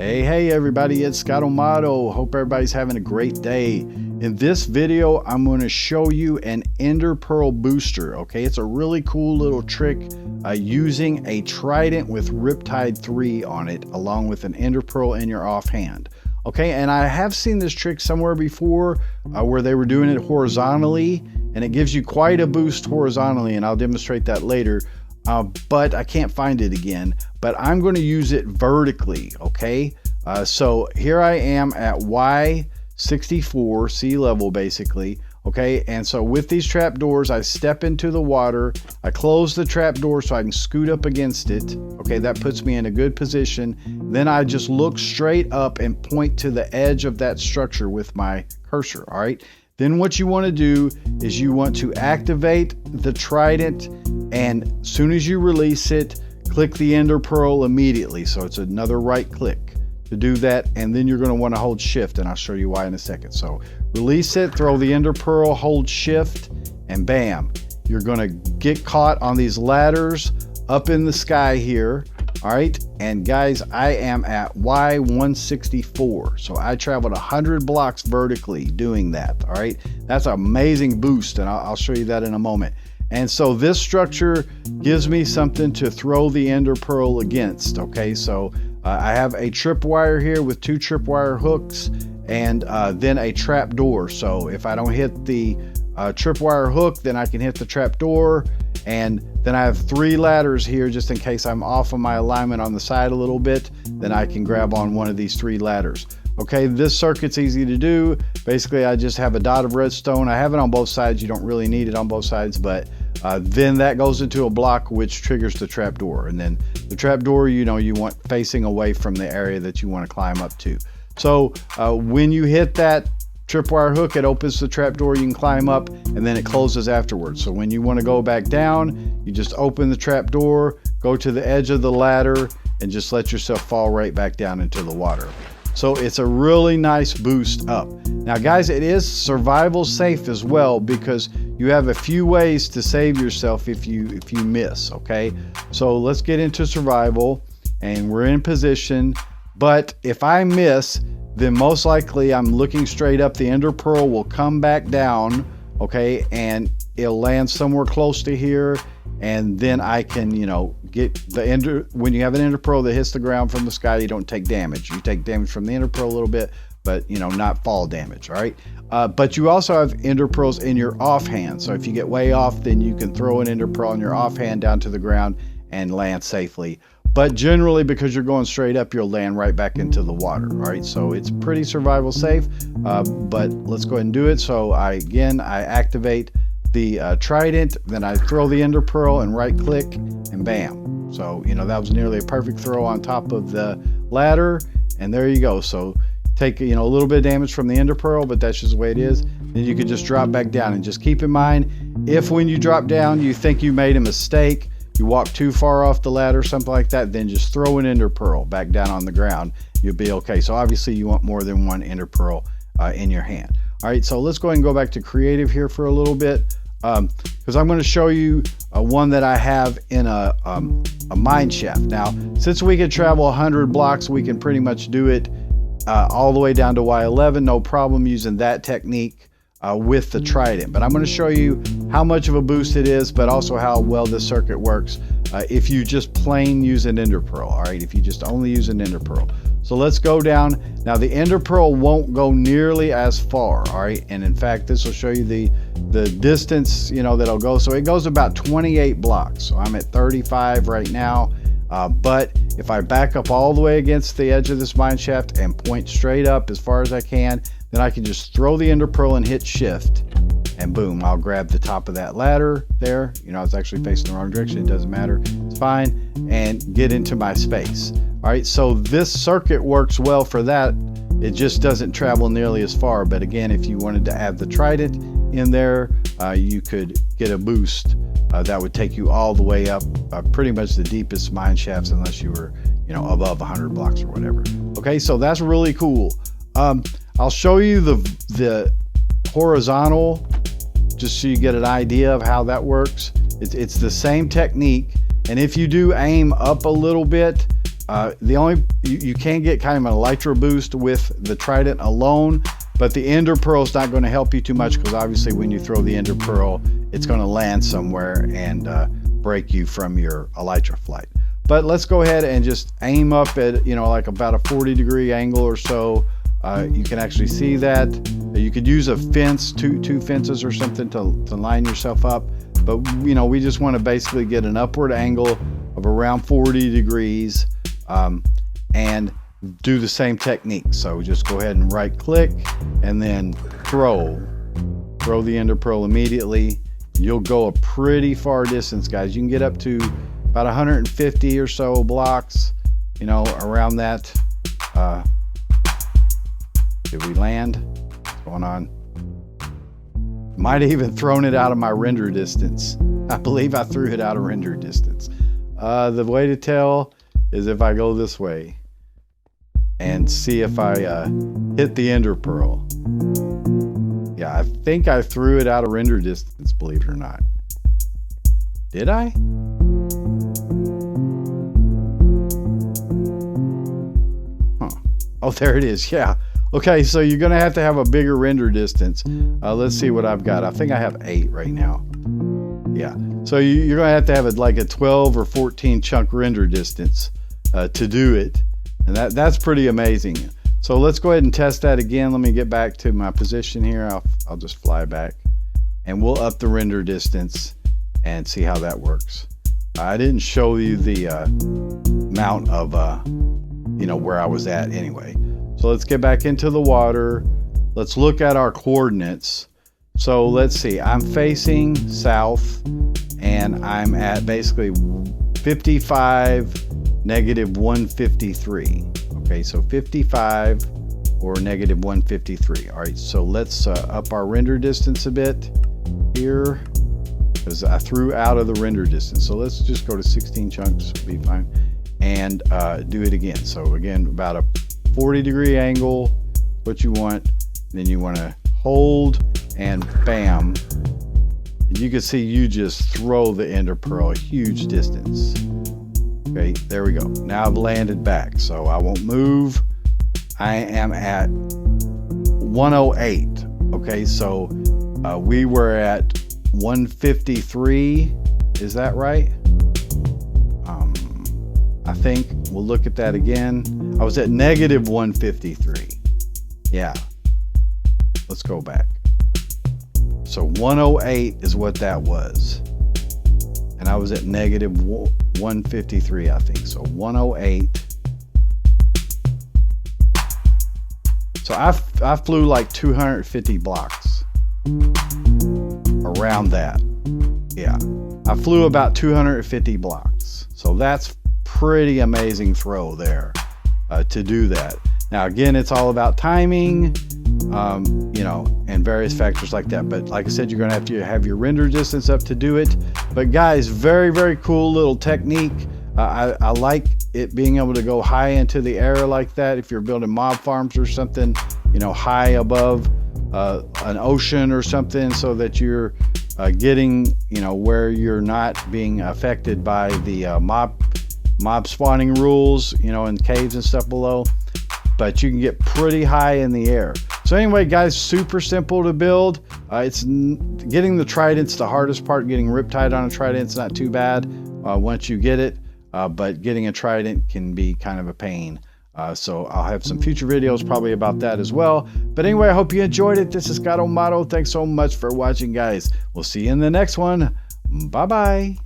Hey everybody, it's Scottomato. Hope everybody's having a great day. In this video, I'm going to show you an Enderpearl booster. Okay, it's a really cool little trick using a Trident with Riptide 3 on it, along with an Enderpearl in your offhand. Okay, and I have seen this trick somewhere before where they were doing it horizontally, and it gives you quite a boost horizontally, and I'll demonstrate that later. But I can't find it again, but I'm going to use it vertically. Okay, so here I am at Y64 sea level basically. Okay, and so with these trapdoors, I step into the water, I close the trapdoor so I can scoot up against it. Okay, that puts me in a good position. Then I just look straight up and point to the edge of that structure with my cursor. All right, then what you want to do is you want to activate the Trident, and as soon as you release it, click the Enderpearl immediately. So it's another right click to do that, and then you're going to want to hold shift, and I'll show you why in a second. So release it, throw the Enderpearl, hold shift, and bam, you're going to get caught on these ladders up in the sky here. All right, and guys, I am at Y164, so I traveled 100 blocks vertically doing that. All right, that's an amazing boost, and I'll show you that in a moment. And so this structure gives me something to throw the Enderpearl against. Okay, so I have a tripwire here with 2 tripwire hooks, and then a trap door. So if I don't hit the tripwire hook, then I can hit the trap door. And then I have 3 ladders here just in case I'm off of my alignment on the side a little bit, then I can grab on one of these 3 ladders. Okay, this circuit's easy to do. Basically, I just have a dot of redstone. I have it on both sides. You don't really need it on both sides, but then that goes into a block which triggers the trapdoor. And then the trapdoor, you know, you want facing away from the area that you want to climb up to. So when you hit that tripwire hook, it opens the trapdoor, you can climb up, and then it closes afterwards. So when you want to go back down, you just open the trapdoor, go to the edge of the ladder, and just let yourself fall right back down into the water. So it's a really nice boost up. Now guys, it is survival safe as well, because you have a few ways to save yourself if you miss. Okay, so let's get into survival, and we're in position. But if I miss, then most likely I'm looking straight up, the Enderpearl will come back down, okay, and it'll land somewhere close to here, and then I can, you know, get the when you have an Enderpearl that hits the ground from the sky, you don't take damage. You take damage from the Enderpearl a little bit, but you know, not fall damage. All right, but you also have Enderpearls in your offhand, so if you get way off, then you can throw an Enderpearl in your offhand down to the ground and land safely. But generally, because you're going straight up, you'll land right back into the water. All right, so it's pretty survival safe, but let's go ahead and do it. So I activate the Trident, then I throw the Enderpearl and right click, and bam. So, you know, that was nearly a perfect throw on top of the ladder, and there you go. So take, you know, a little bit of damage from the Enderpearl, but that's just the way it is. Then you could just drop back down, and just keep in mind, if when you drop down you think you made a mistake, you walk too far off the ladder, something like that, then just throw an Enderpearl back down on the ground. You'll be okay. So obviously you want more than one Enderpearl in your hand. All right, so let's go ahead and go back to creative here for a little bit, because I'm going to show you one that I have in a mineshaft. Now, since we can travel 100 blocks, we can pretty much do it all the way down to Y11, no problem using that technique with the Trident. But I'm going to show you how much of a boost it is, but also how well this circuit works if you just plain use an Enderpearl. All right, if you just only use an Enderpearl. So let's go down. Now the Enderpearl won't go nearly as far. All right, and in fact, this will show you the distance, you know, that'll go. So it goes about 28 blocks. So I'm at 35 right now. But if I back up all the way against the edge of this mineshaft and point straight up as far as I can, then I can just throw the Enderpearl and hit shift, and boom, I'll grab the top of that ladder there. You know, it's actually facing the wrong direction. It doesn't matter. It's fine. And get into my space. All right, so this circuit works well for that. It just doesn't travel nearly as far. But again, if you wanted to add the Trident in there, you could get a boost that would take you all the way up, pretty much the deepest mine shafts, unless you were, you know, above 100 blocks or whatever. Okay, so that's really cool. I'll show you the horizontal, just so you get an idea of how that works. It's the same technique, and if you do aim up a little bit, The only you can get kind of an elytra boost with the Trident alone, but the Enderpearl is not going to help you too much, because obviously when you throw the Enderpearl, it's going to land somewhere and break you from your elytra flight. But let's go ahead and just aim up at, you know, like about a 40-degree angle or so. You can actually see that. You could use a fence, two fences or something to line yourself up. But, you know, we just want to basically get an upward angle of around 40 degrees and do the same technique. So just go ahead and right click and then throw the Enderpearl immediately. You'll go a pretty far distance, guys. You can get up to about 150 or so blocks, you know, around that. Did we land? What's going on? Might have even thrown it out of my render distance. I believe I threw it out of render distance. The way to tell is if I go this way and see if I hit the Enderpearl. Yeah, I think I threw it out of render distance, believe it or not. Did I? Huh. Oh, there it is. Yeah. Okay, so you're going to have a bigger render distance. Let's see what I've got. I think I have 8 right now. Yeah. So you're going to have like a 12 or 14 chunk render distance to do it. And that's pretty amazing. So let's go ahead and test that again. Let me get back to my position here. I'll just fly back. And we'll up the render distance and see how that works. I didn't show you the amount of, you know, where I was at anyway. So let's get back into the water. Let's look at our coordinates. So let's see, I'm facing south and I'm at basically 55, negative 153. Okay, so 55 or negative 153. All right, so let's up our render distance a bit here, because I threw out of the render distance. So let's just go to 16 chunks, be fine, and do it again. So again, about a 40-degree angle, what you want. Then you want to hold and bam. And you can see you just throw the Enderpearl a huge distance. Okay, there we go. Now I've landed back, so I won't move. I am at 108. Okay, so we were at 153. Is that right? I think we'll look at that again. I was at negative 153. Yeah. Let's go back. So 108 is what that was. And I was at negative 153, I think. So 108. So I flew like 250 blocks around that. Yeah. I flew about 250 blocks. So that's pretty amazing throw there to do that. Now again, it's all about timing, you know, and various factors like that. But like I said, you're going to have your render distance up to do it. But guys, very, very cool little technique. I like it being able to go high into the air like that. If you're building mob farms or something, you know, high above an ocean or something, so that you're getting, you know, where you're not being affected by the mob spawning rules, you know, in caves and stuff below. But you can get pretty high in the air. So anyway, guys, super simple to build. It's getting the Trident's the hardest part. Getting Riptide on a Trident's not too bad once you get it, but getting a Trident can be kind of a pain. So I'll have some future videos probably about that as well. But anyway, I hope you enjoyed it. This is Scott O'Mato. Thanks so much for watching, guys. We'll see you in the next one. Bye-bye.